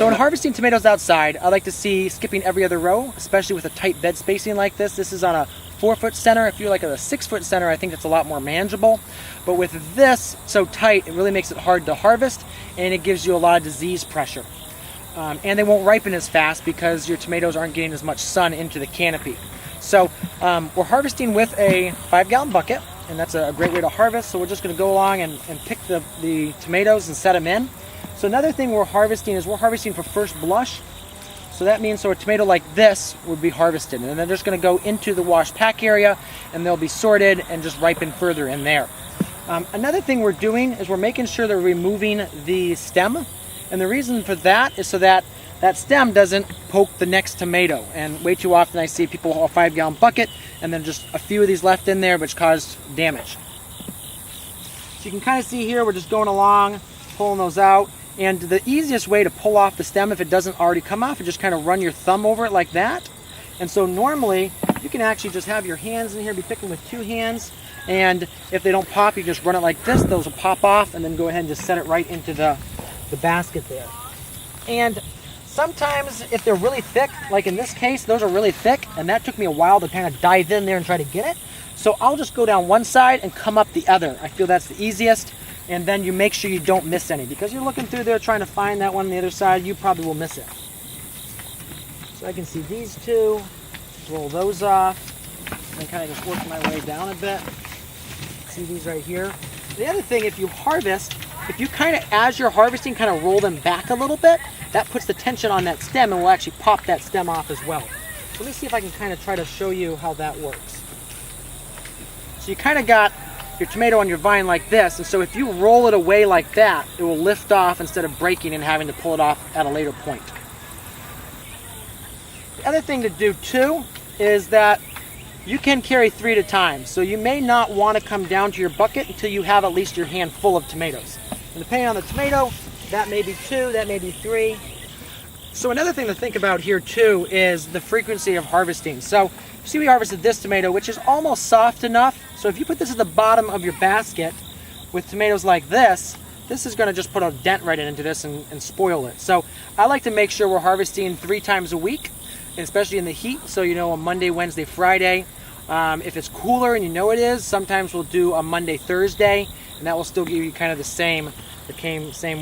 So in harvesting tomatoes outside, I like to see skipping every other row, especially with a tight bed spacing like this. This is on a 4-foot center. If you're like at a 6-foot center, I think it's a lot more manageable. But with this so tight, it really makes it hard to harvest, and it gives you a lot of disease pressure. And they won't ripen as fast because your tomatoes aren't getting as much sun into the canopy. So we're harvesting with a 5-gallon bucket, and that's a great way to harvest. So we're just going to go along and pick the tomatoes and set them in. So another thing we're harvesting for first blush. So that means a tomato like this would be harvested, and they're just going to go into the wash pack area, and they'll be sorted and just ripen further in there. Another thing we're doing is we're making sure they're removing the stem, and the reason for that is so that that stem doesn't poke the next tomato. And way too often I see people haul a 5-gallon bucket and then just a few of these left in there, which cause damage. So you can kind of see here we're just going along, pulling those out. And the easiest way to pull off the stem, if it doesn't already come off, is just kind of run your thumb over it like that. And so normally you can actually just have your hands in here, be picking with 2 hands, and if they don't pop, you just run it like this. Those will pop off, and then go ahead and just set it right into the basket there. And sometimes if they're really thick, like in this case, those are really thick, and that took me a while to kind of dive in there and try to get it. So I'll just go down one side and come up the other. I feel that's the easiest. And then you make sure you don't miss any, because you're looking through there trying to find that one on the other side, you probably will miss it. So I can see these two, roll those off, and kind of just work my way down a bit. See these right here. The other thing, if you harvest, if you kind of, as you're harvesting, kind of roll them back a little bit, that puts the tension on that stem and will actually pop that stem off as well. So let me see if I can kind of try to show you how that works. So you kind of got your tomato on your vine like this, and so if you roll it away like that, it will lift off instead of breaking and having to pull it off at a later point. The other thing to do too is that you can carry 3 at a time, so you may not want to come down to your bucket until you have at least your hand full of tomatoes. And depending on the tomato, that may be 2, that may be 3. So another thing to think about here too is the frequency of harvesting. So see, we harvested this tomato, which is almost soft enough. So if you put this at the bottom of your basket with tomatoes like this is going to just put a dent right into this and spoil it. So I like to make sure we're harvesting 3 times a week, especially in the heat. So on Monday, Wednesday, Friday. If it's cooler, and it is, sometimes we'll do a Monday, Thursday, and that will still give you kind of the same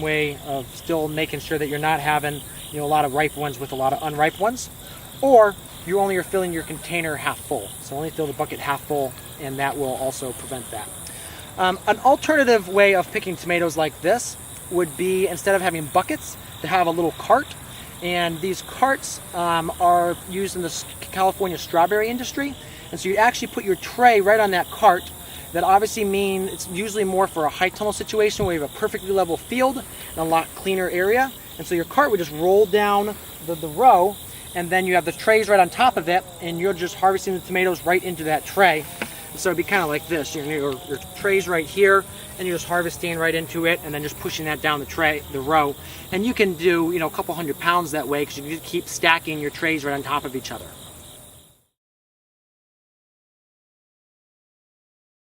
way of still making sure that you're not having a lot of ripe ones with a lot of unripe ones. Or you only are filling your container half full. So only fill the bucket half full, and that will also prevent that. An alternative way of picking tomatoes like this would be, instead of having buckets, to have a little cart. And these carts are used in the California strawberry industry. And so you actually put your tray right on that cart. That obviously means it's usually more for a high tunnel situation where you have a perfectly level field and a lot cleaner area. And so your cart would just roll down the row, and then you have the trays right on top of it, and you're just harvesting the tomatoes right into that tray. And so it'd be kind of like this. Your tray's right here, and you're just harvesting right into it, and then just pushing that down the row. And you can do a couple 100 pounds that way, because you keep stacking your trays right on top of each other.